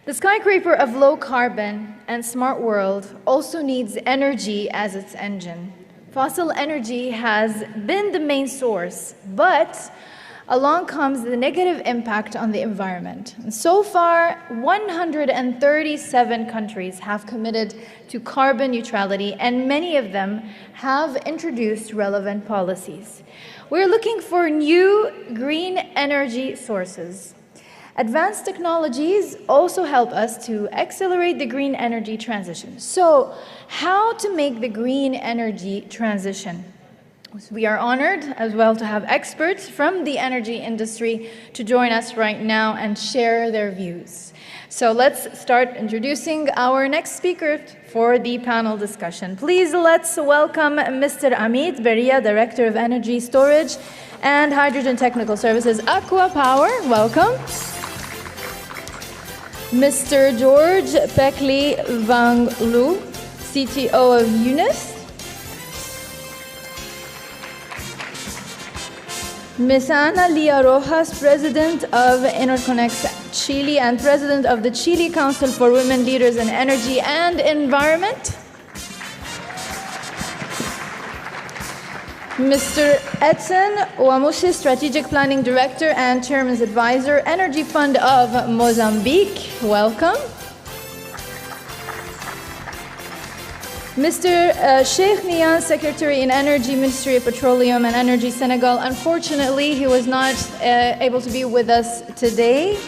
The skyscraper of low carbon and smart world also needs energy as its engine. Fossil energy has been the main source, but along comes the negative impact on the environment. And so far, 137 countries have committed to carbon neutrality, and many of them have introduced relevant policies. We're looking for new green energy sources. Advanced technologies also help us to accelerate the green energy transition. So, how to make the green energy transition? We are honored as well to have experts from the energy industry to join us right now and share their views. So let's start introducing our next speaker for the panel discussion. Please let's welcome Mr. Amit Beria, Director of Energy Storage and Hydrogen Technical Services, Aqua Power. Welcome. Mr. George Pechlivanoglou, CTO of Eunice. Ms. Ana Lia Rojas, President of Interconnects Chile and President of the Chile Council for Women Leaders in Energy and Environment. Mr. Edson Wamushi, Strategic Planning Director and Chairman's Advisor, Energy Fund of Mozambique. Welcome. Mr. Sheikh Nian, Secretary in Energy, Ministry of Petroleum and Energy, Senegal. Unfortunately, he was not able to be with us today.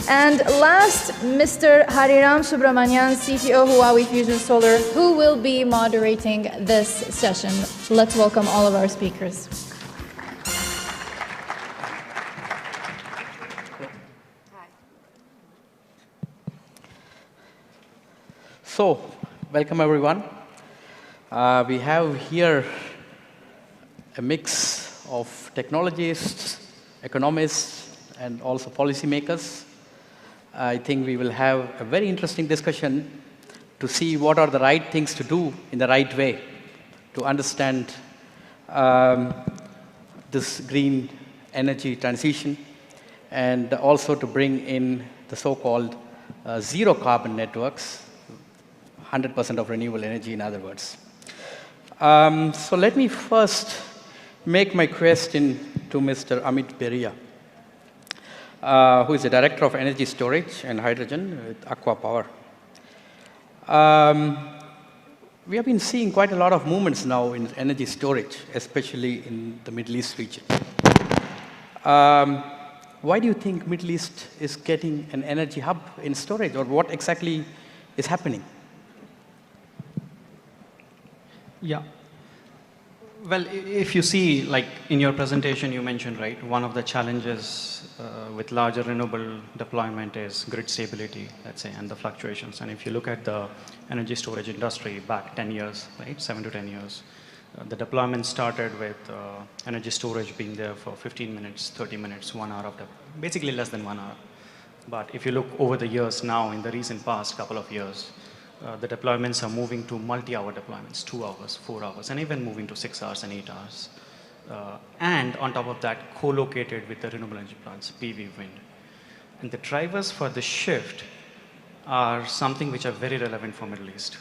And last, Mr. Hariram Subramanian, CTO, Huawei Fusion Solar, who will be moderating this session. Let's welcome all of our speakers. So, welcome everyone. We have here a mix of technologists, economists, and also policymakers. I think we will have a very interesting discussion to see what are the right things to do in the right way to understand this green energy transition, and also to bring in the so-called zero carbon networks, 100% of renewable energy, in other words. So let me first make my question to Mr. Amit Beria, who is the Director of Energy Storage and Hydrogen with Aqua Power. We have been seeing quite a lot of movements now in energy storage, especially in the Middle East region. Why do you think Middle East is getting an energy hub in storage, or what exactly is happening? Yeah. Well, if you see, like in your presentation, you mentioned, right, one of the challenges with larger renewable deployment is grid stability, let's say, and the fluctuations. And if you look at the energy storage industry back 10 years, right, 7 to 10 years, the deployment started with energy storage being there for 15 minutes, 30 minutes, 1 hour of basically less than 1 hour. But if you look over the years now, in the recent past couple of years, the deployments are moving to multi-hour deployments, 2 hours, 4 hours, and even moving to 6 hours and 8 hours. And on top of that, co-located with the renewable energy plants, PV, wind. And the drivers for the shift are something which are very relevant for Middle East.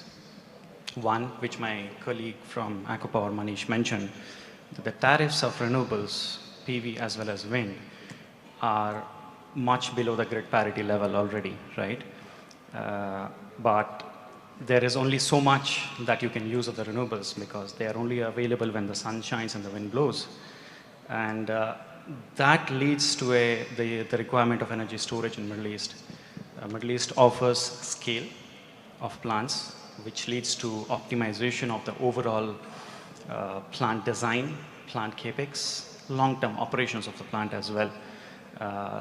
One, which my colleague from Aqua Power, Manish, mentioned, the tariffs of renewables, PV as well as wind, are much below the grid parity level already, right? But there is only so much that you can use of the renewables because they are only available when the sun shines and the wind blows. And that leads to the requirement of energy storage in Middle East. Middle East offers scale of plants, which leads to optimization of the overall plant design, plant capex, long-term operations of the plant as well.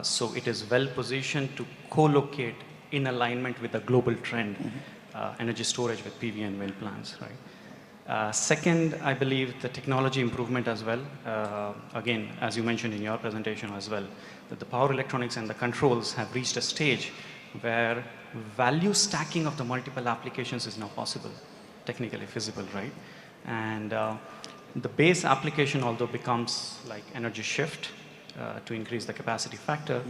So it is well positioned to co-locate in alignment with the global trend, energy storage with PV and wind plants, right? Second, I believe the technology improvement as well. Again, as you mentioned in your presentation as well, that the power electronics and the controls have reached a stage where value stacking of the multiple applications is now possible, technically feasible, right? And the base application although becomes like energy shift to increase the capacity factor,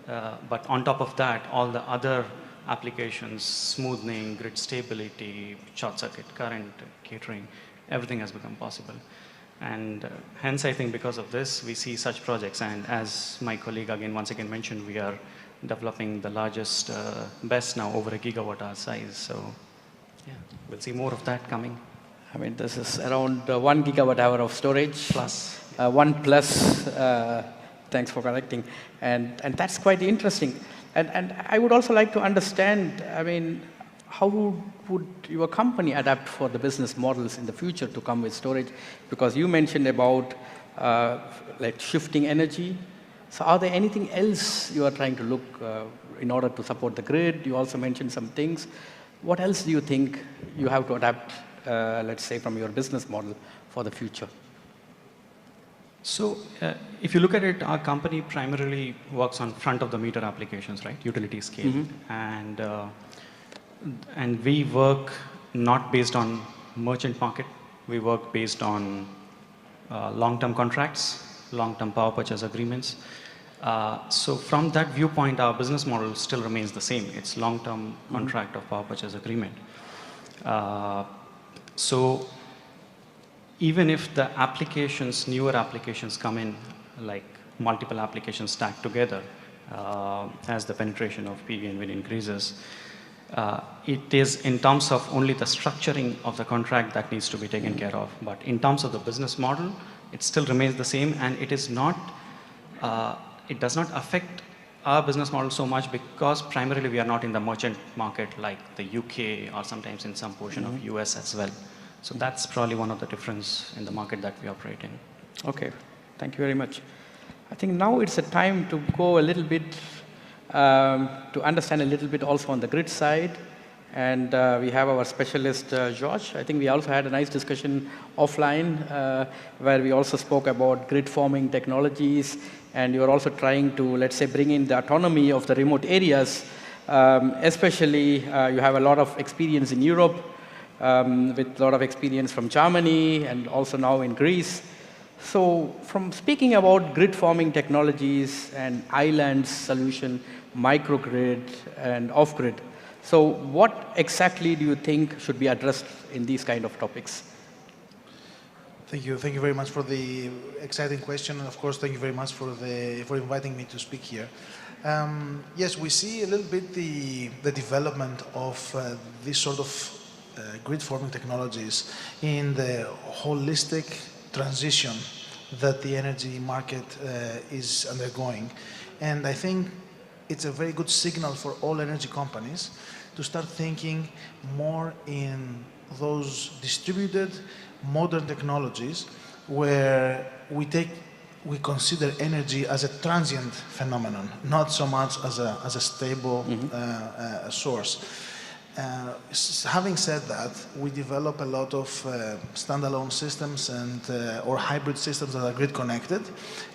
but on top of that, all the other applications, smoothing, grid stability, short circuit current, catering, everything has become possible. And hence, I think because of this, we see such projects. And as my colleague once again mentioned, we are developing the largest BESS now, over a gigawatt hour size. So yeah, we'll see more of that coming. I mean, this is around 1 gigawatt hour of storage. Plus. 1 plus, thanks for correcting. And that's quite interesting. And I would also like to understand, I mean, how would your company adapt for the business models in the future to come with storage? Because you mentioned about like shifting energy. So are there anything else you are trying to look in order to support the grid? You also mentioned some things. What else do you think you have to adapt, let's say, from your business model for the future? So if you look at it, our company primarily works on front-of-the-meter applications, right? Utility scale. Mm-hmm. And we work not based on merchant market. We work based on long-term contracts, long-term power purchase agreements. So from that viewpoint, our business model still remains the same. It's long-term contract of power purchase agreement. So even if the applications, newer applications come in, like multiple applications stacked together, as the penetration of PV and wind increases, it is in terms of only the structuring of the contract that needs to be taken care of. But in terms of the business model, it still remains the same, and it is not, it does not affect our business model so much because primarily we are not in the merchant market like the UK or sometimes in some portion of US as well. So that's probably one of the difference in the market that we operate in. Okay, thank you very much. I think now it's a time to go a little bit, to understand a little bit also on the grid side. And we have our specialist, George. I think we also had a nice discussion offline where we also spoke about grid forming technologies. And you're also trying to, let's say, bring in the autonomy of the remote areas. Especially, you have a lot of experience in Europe, with a lot of experience from Germany and also now in Greece. So from speaking about grid forming technologies and islands solution, microgrid and off-grid, so what exactly do you think should be addressed in these kind of topics? Thank you very much for the exciting question, and of course, thank you very much for inviting me to speak here. Yes, we see a little bit the development of this sort of grid forming technologies in the holistic transition that the energy market is undergoing. And I think it's a very good signal for all energy companies to start thinking more in those distributed modern technologies where we consider energy as a transient phenomenon, not so much as a stable source. Having said that, we develop a lot of standalone systems and or hybrid systems that are grid connected,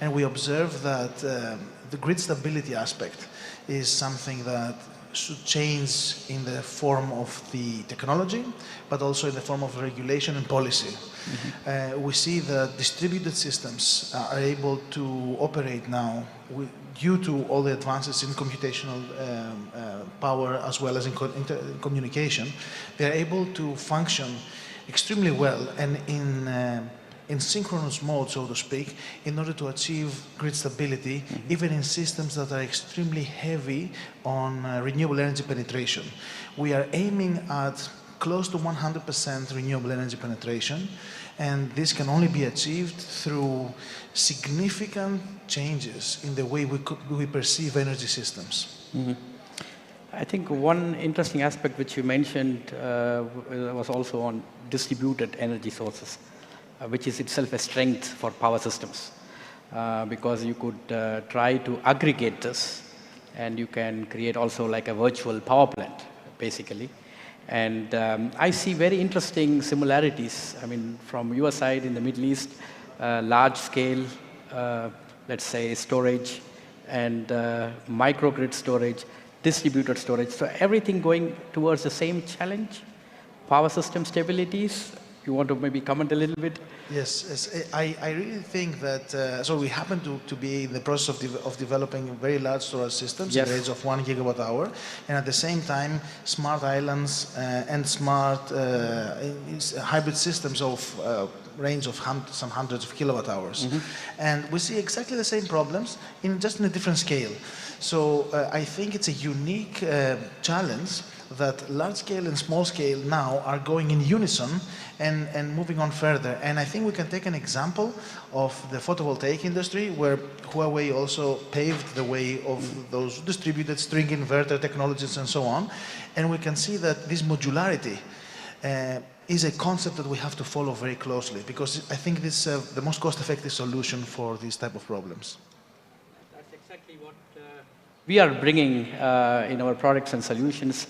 and we observe that the grid stability aspect is something that should change in the form of the technology, but also in the form of regulation and policy. We see that distributed systems are able to operate now due to all the advances in computational power as well as in communication. They're able to function extremely well and in synchronous mode, so to speak, in order to achieve grid stability, even in systems that are extremely heavy on renewable energy penetration. We are aiming at close to 100% renewable energy penetration, and this can only be achieved through significant changes in the way we perceive energy systems. I think one interesting aspect which you mentioned was also on distributed energy sources, which is itself a strength for power systems, because you could try to aggregate this, and you can create also like a virtual power plant, basically. And I see very interesting similarities. I mean, from your side in the Middle East, large scale, let's say, storage and microgrid storage, distributed storage. So everything going towards the same challenge, power system stabilities. You want to maybe comment a little bit? Yes, I really think that, so we happen to be in the process of developing very large storage systems in Yes. the range of 1 gigawatt hour, and at the same time, smart islands and smart hybrid systems of range of some hundreds of kilowatt hours. And we see exactly the same problems just in a different scale. So I think it's a unique challenge that large scale and small scale now are going in unison and moving on further. And I think we can take an example of the photovoltaic industry, where Huawei also paved the way of those distributed string inverter technologies and so on. And we can see that this modularity is a concept that we have to follow very closely, because I think this is the most cost-effective solution for these type of problems. That's exactly what we are bringing in our products and solutions,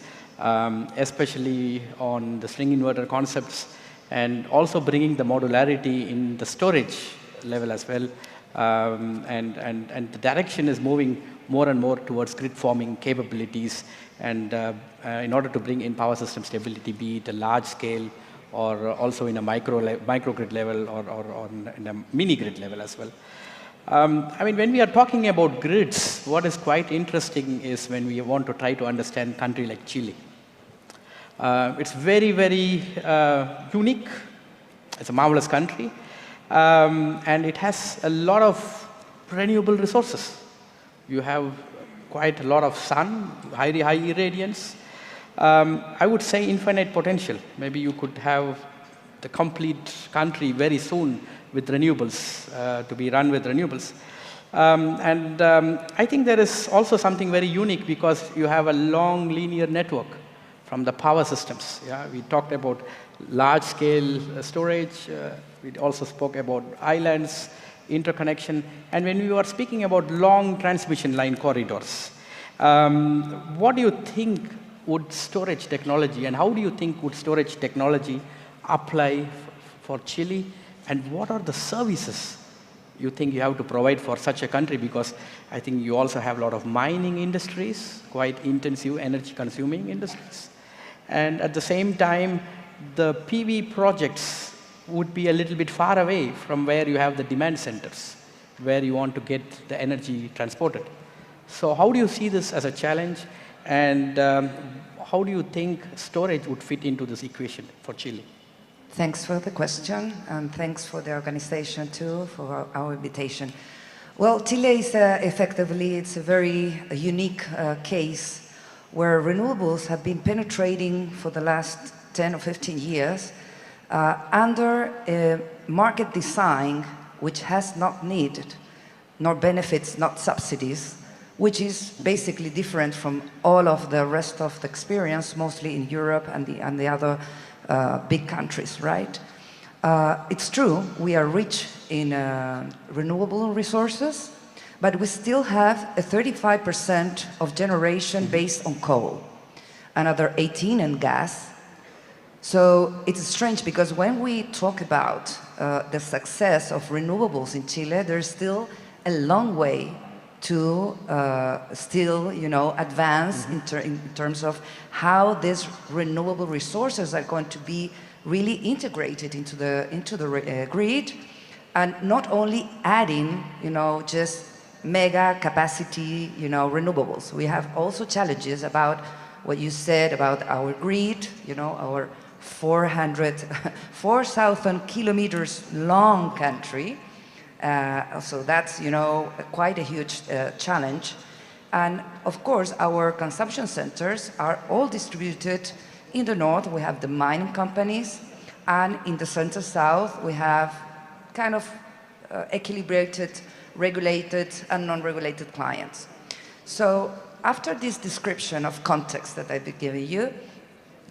especially on the string inverter concepts, and also bringing the modularity in the storage level as well. And the direction is moving more and more towards grid forming capabilities, and in order to bring in power system stability, be it a large scale or also in a microgrid level or in a mini grid level as well. I mean, when we are talking about grids, what is quite interesting is when we want to try to understand a country like Chile. It's very, very unique. It's a marvelous country, and it has a lot of renewable resources. You have quite a lot of sun, high irradiance. I would say infinite potential. Maybe you could have the complete country very soon with renewables, to be run with renewables. I think there is also something very unique, because you have a long linear network from the power systems. Yeah? We talked about large-scale storage. We also spoke about islands, interconnection. And when we were speaking about long transmission line corridors, what do you think would storage technology, and how do you think would storage technology apply for Chile? And what are the services you think you have to provide for such a country? Because I think you also have a lot of mining industries, quite intensive energy-consuming industries. And at the same time, the PV projects would be a little bit far away from where you have the demand centers, where you want to get the energy transported. So how do you see this as a challenge? And how do you think storage would fit into this equation for Chile? Thanks for the question, and thanks for the organization too, for our invitation. Well, Chile is effectively, it's a very unique case where renewables have been penetrating for the last 10 or 15 years under a market design which has not needed nor benefits, not subsidies, which is basically different from all of the rest of the experience, mostly in Europe and the other big countries, right? It's true, we are rich in renewable resources, but we still have a 35% of generation based on coal, another 18% in gas. So it's strange, because when we talk about the success of renewables in Chile, there's still a long way to still, advance in terms of how these renewable resources are going to be really integrated into the grid, and not only adding, just mega capacity, renewables. We have also challenges about what you said about our grid, our 4,000 kilometers long country. So that's, quite a huge challenge. And of course, our consumption centers are all distributed. In the north, we have the mining companies, and in the center south, we have kind of equilibrated, regulated and non-regulated clients. So after this description of context that I've been giving you,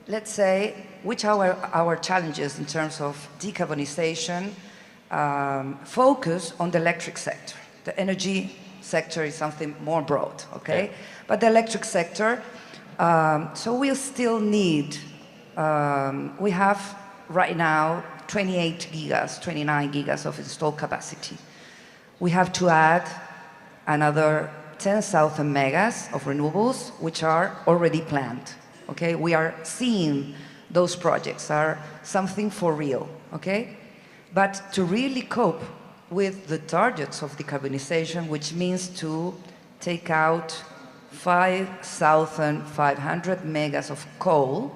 let's say, which are our challenges in terms of decarbonization, focus on the electric sector. The energy sector is something more broad, okay? But the electric sector, so we'll still need, we have right now 29 gigas of installed capacity. We have to add another 10,000 megas of renewables, which are already planned, okay? We are seeing those projects are something for real, okay? But to really cope with the targets of decarbonization, which means to take out 5,500 megas of coal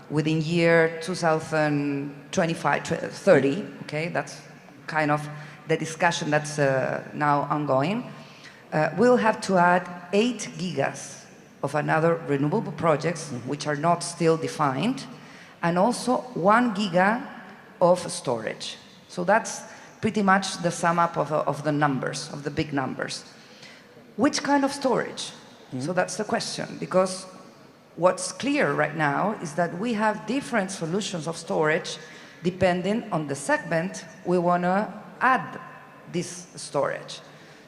within year 2025-30, okay? That's kind of the discussion that's now ongoing. We'll have to add 8 gigas of another renewable projects, which are not still defined, and also 1 giga of storage. So that's pretty much the sum up of the numbers, of the big numbers. Which kind of storage? So that's the question, because what's clear right now is that we have different solutions of storage depending on the segment we want to add this storage.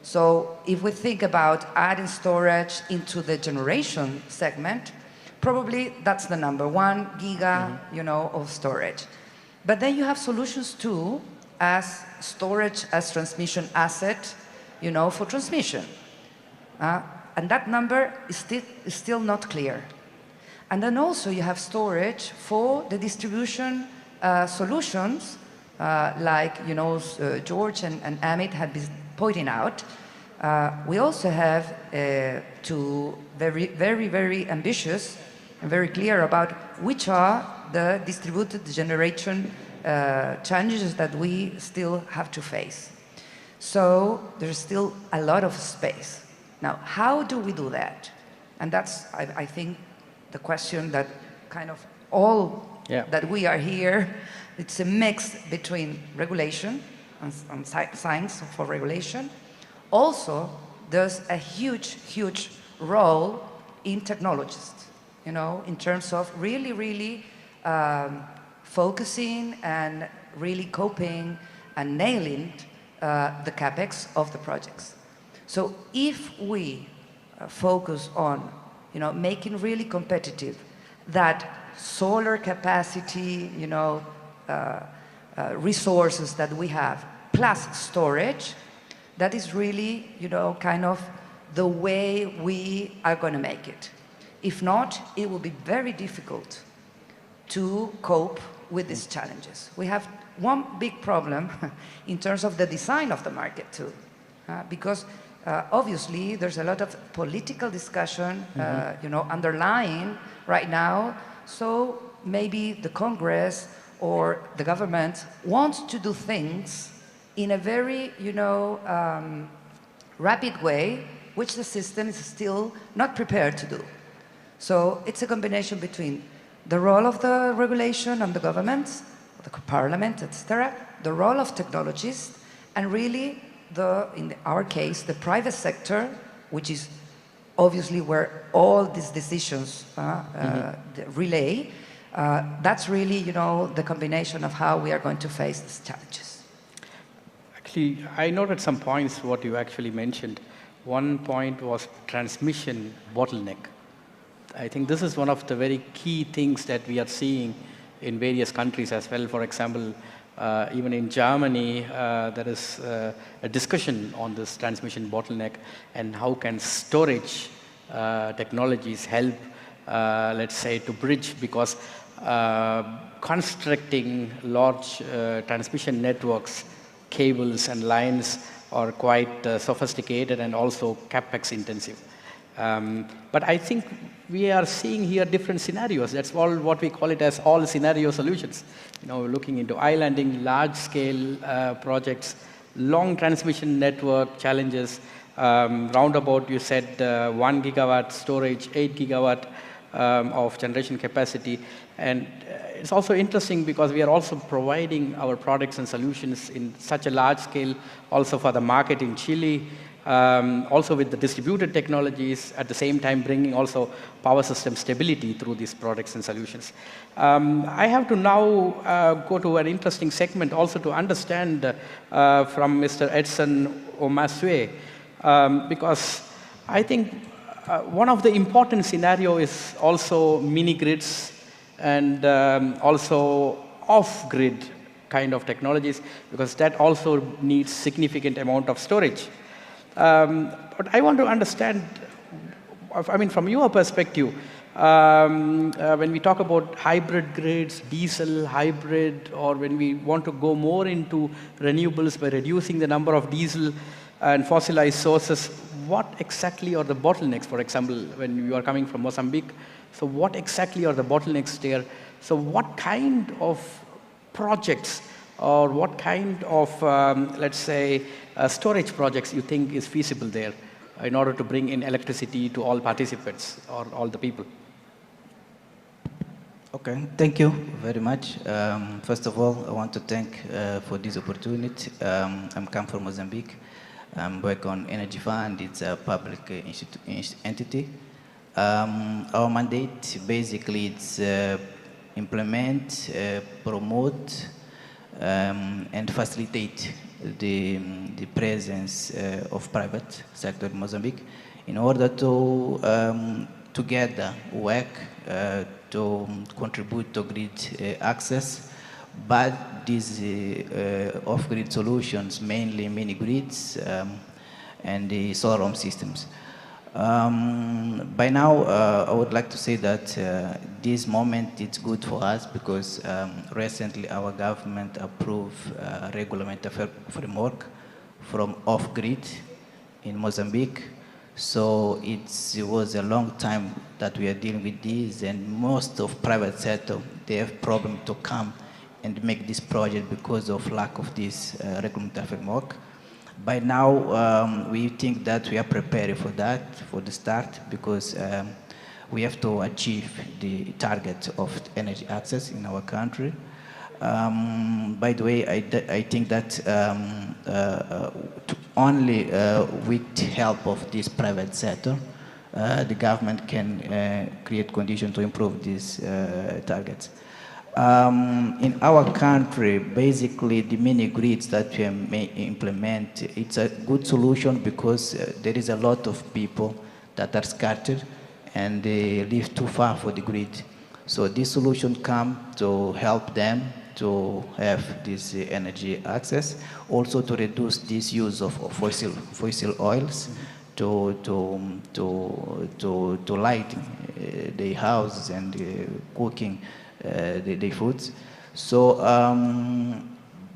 So if we think about adding storage into the generation segment, probably that's the number, 1 giga, you know, of storage. But then you have solutions too, as storage as transmission asset, you know, for transmission. And that number is still not clear. And then also you have storage for the distribution solutions, like, you know, George and Amit had been pointing out. We also have to very ambitious and very clear about which are the distributed generation challenges that we still have to face. So there's still a lot of space. Now, how do we do that? And that's, I think, the question that kind of all that we are here, it's a mix between regulation and science for regulation. Also, there's a huge role in technologists, you know, in terms of really focusing and really coping and nailing the capex of the projects. So if we focus on, you know, making really competitive that solar capacity, you know, resources that we have, plus storage, that is really, you know, kind of the way we are going to make it. If not, it will be very difficult to cope with these challenges. We have one big problem in terms of the design of the market too, because obviously there's a lot of political discussion, you know, underlying right now. So maybe the Congress or the government wants to do things in a very, you know, rapid way, which the system is still not prepared to do. So it's a combination between the role of the regulation and the governments, the parliament, etc., the role of technologists, and really, in our case, the private sector, which is obviously where all these decisions relay. That's really, you know, the combination of how we are going to face these challenges. Actually, I noted some points what you actually mentioned. One point was transmission bottleneck. I think this is one of the very key things that we are seeing in various countries as well. For example, even in Germany, there is a discussion on this transmission bottleneck and how can storage technologies help, let's say, to bridge, because constructing large transmission networks, cables and lines are quite sophisticated and also capex intensive. But I think we are seeing here different scenarios. That's all what we call it as all scenario solutions. You know, looking into islanding, large scale projects, long transmission network challenges, roundabout you said 1 gigawatt storage, 8 gigawatt of generation capacity. And it's also interesting because we are also providing our products and solutions in such a large scale also for the market in Chile, also with the distributed technologies, at the same time bringing also power system stability through these products and solutions. I have to now go to an interesting segment also to understand from Mr. Edson Omasue, because I think one of the important scenario is also mini grids and also off-grid kind of technologies, because that also needs significant amount of storage. But I want to understand, I mean, from your perspective, when we talk about hybrid grids, diesel, hybrid, or when we want to go more into renewables by reducing the number of diesel and fossilized sources, what exactly are the bottlenecks, for example, when you are coming from Mozambique? So what exactly are the bottlenecks there? So what kind of projects or what kind of, let's say, storage projects you think is feasible there in order to bring in electricity to all participants or all the people? Okay, thank you very much. First of all, I want to thank for this opportunity. I'm come from Mozambique. I'm work on Energy Fund. It's a public entity. Our mandate basically it's implement, promote, and facilitate the presence of private sector in Mozambique in order to together work to contribute to grid access, but these off-grid solutions, mainly mini grids and the solar home systems. By now, I would like to say that this moment it's good for us because recently our government approved a regulatory framework from off-grid in Mozambique. So it was a long time that we are dealing with this, and most of private sector, they have problem to come and make this project because of lack of this regulatory framework. By now, we think that we are prepared for that, for the start, because we have to achieve the target of energy access in our country. By the way, I think that only with help of this private sector, the government can create conditions to improve these targets. In our country, basically the mini grids that we may implement, it's a good solution because there is a lot of people that are scattered and they live too far for the grid. So this solution come to help them to have this energy access, also to reduce this use of fossil oils to light the houses and cooking the foods. So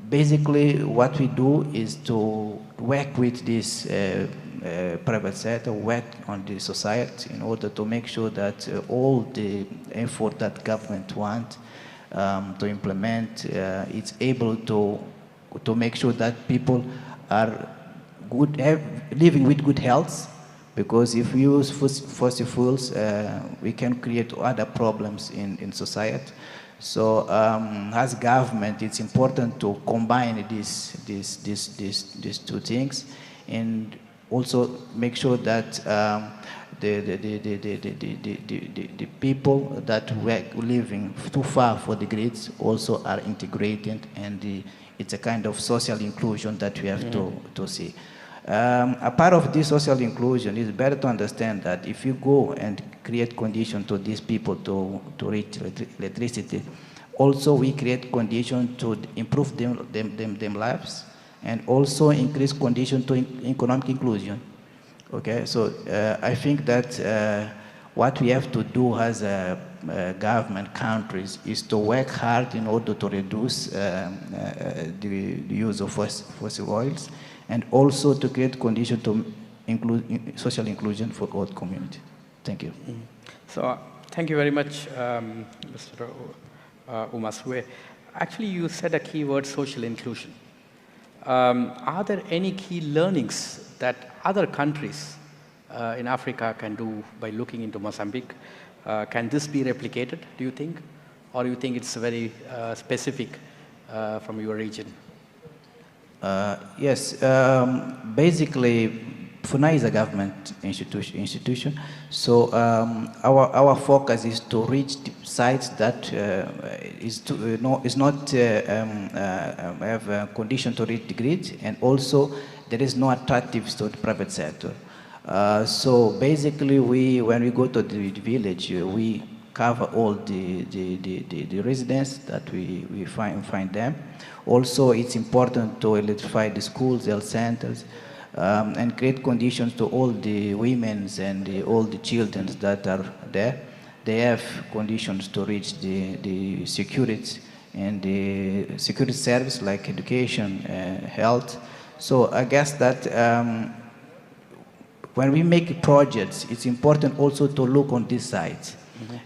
basically what we do is to work with this private sector, work on the society in order to make sure that all the effort that government wants to implement, it's able to make sure that people are living with good health, because if we use fossil fuels, we can create other problems in society. So as government, it's important to combine these two things, and also make sure that the people that were living too far for the grids also are integrated, and it's a kind of social inclusion that we have to see. A part of this social inclusion is better to understand that if you go and create conditions to these people to reach electricity, also we create conditions to improve them lives, and also increase conditions to economic inclusion. Okay, so I think that what we have to do as government countries is to work hard in order to reduce the use of fossil oils, and also to create conditions to include social inclusion for all community. Thank you. So thank you very much, Mr. Umaswe. Actually, you said a key word, social inclusion. Are there any key learnings that other countries in Africa can do by looking into Mozambique? Can this be replicated, do you think? Or do you think it's very specific from your region? Yes, basically, FUNA is a government institution. So our focus is to reach sites that is not have a condition to reach the grid, and also there is no attractives to the private sector. So basically, when we go to the village, we cover all the residents that we find them. Also, it's important to electrify the schools, health centers, and create conditions to all the women and all the children that are there. they have conditions to reach the security and the security service like education, health. So I guess that when we make projects, it's important also to look on this side.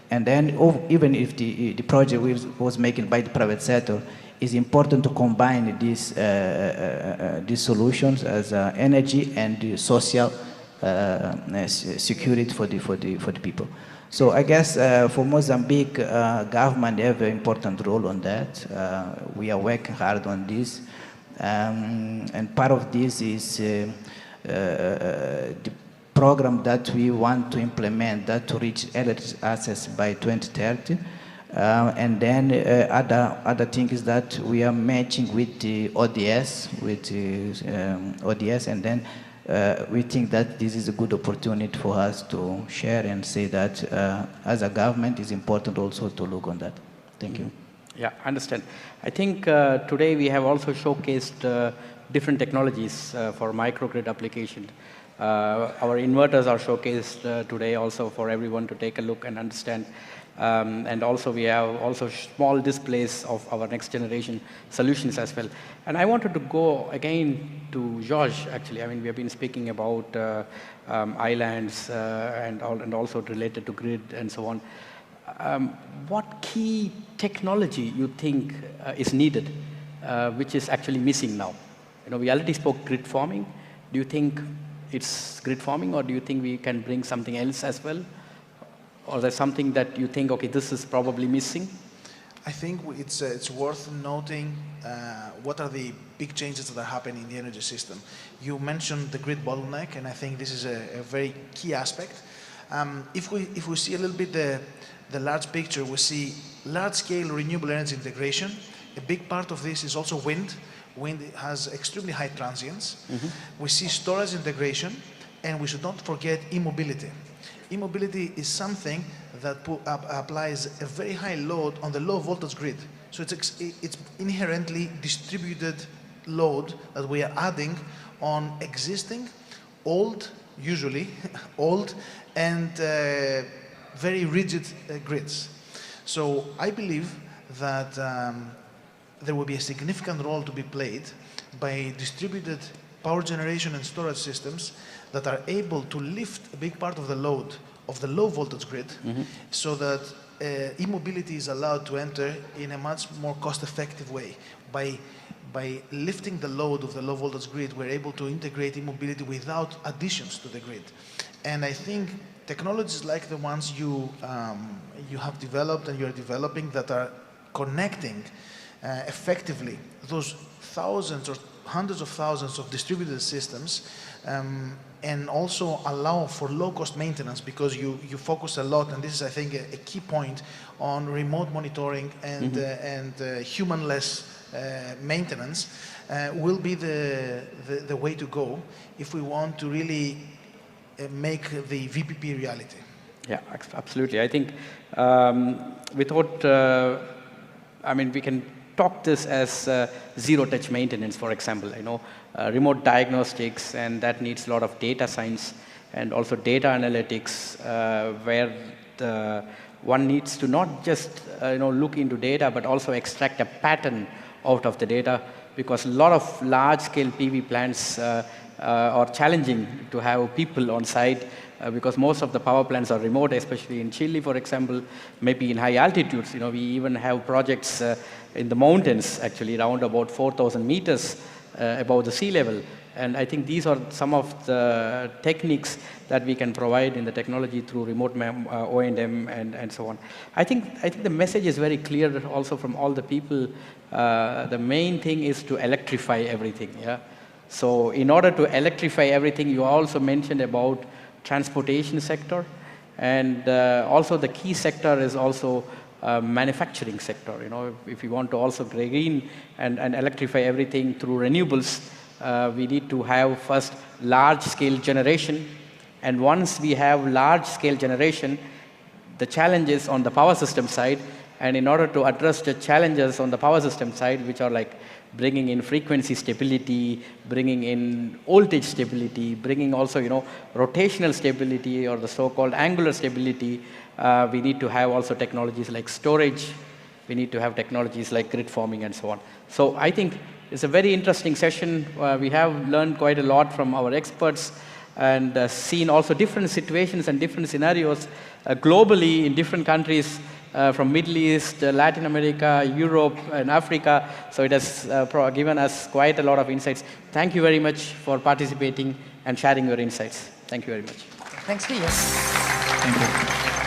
And then even if the project was making by the private sector, it's important to combine these solutions as energy and the social security for the people. So I guess for Mozambique, government have an important role on that. We are working hard on this. And part of this is the program that we want to implement that to reach electric access by 2030. And then other thing is that we are matching with the ODS, and then we think that this is a good opportunity for us to share and say that as a government, it's important also to look on that. Thank you. Yeah, I understand. I think today we have also showcased different technologies for microgrid application. Our inverters are showcased today also for everyone to take a look and understand. And also we have also small displays of our next generation solutions as well. And I wanted to go again to George, actually. I mean, we have been speaking about islands and also related to grid and so on. What key technology you think is needed, which is actually missing now? You know, we already spoke grid forming. Do you think it's grid forming, or do you think we can bring something else as well? Or there's something that you think, okay, this is probably missing? I think it's worth noting what are the big changes that are happening in the energy system. You mentioned the grid bottleneck, and I think this is a very key aspect. If we see a little bit the large picture, we see large-scale renewable energy integration. A big part of this is also wind. Wind has extremely high transients. We see storage integration, and we should not forget e-mobility. E-mobility is something that applies a very high load on the low voltage grid. So it's inherently distributed load that we are adding on existing, old, usually old, and very rigid grids. So I believe that there will be a significant role to be played by distributed power generation and storage systems that are able to lift a big part of the load of the low voltage grid, so that e-mobility is allowed to enter in a much more cost-effective way. By lifting the load of the low voltage grid, we're able to integrate e-mobility without additions to the grid. And I think technologies like the ones you have developed and you're developing that are connecting effectively those thousands or hundreds of thousands of distributed systems, and also allow for low-cost maintenance, because you focus a lot, and this is, I think, a key point, on remote monitoring and, human-less maintenance, will be the way to go if we want to really make the VPP reality. Yeah, absolutely. I think without, I mean, we can talk this as zero-touch maintenance, for example. You know, remote diagnostics, and that needs a lot of data science and also data analytics, where one needs to not just look into data, but also extract a pattern out of the data, because a lot of large-scale PV plants are challenging to have people on site, because most of the power plants are remote, especially in Chile, for example, maybe in high altitudes. You know, we even have projects in the mountains, actually, around about 4,000 meters above the sea level. And I think these are some of the techniques that we can provide in the technology through remote O&M and so on. I think the message is very clear also from all the people. The main thing is to electrify everything. Yeah. So in order to electrify everything, you also mentioned about transportation sector, and also the key sector is also manufacturing sector. You know, if you want to also green and electrify everything through renewables, we need to have first large-scale generation, and once we have large-scale generation, the challenges on the power system side, and in order to address the challenges on the power system side, which are like bringing in frequency stability, bringing in voltage stability, bringing also rotational stability, or the so-called angular stability, We need to have also technologies like storage. We need to have technologies like grid forming and so on. So I think it's a very interesting session. We have learned quite a lot from our experts and seen also different situations and different scenarios globally in different countries from Middle East, Latin America, Europe, and Africa. So it has given us quite a lot of insights. Thank you very much for participating and sharing your insights. Thank you very much. Thanks to you. Thank you.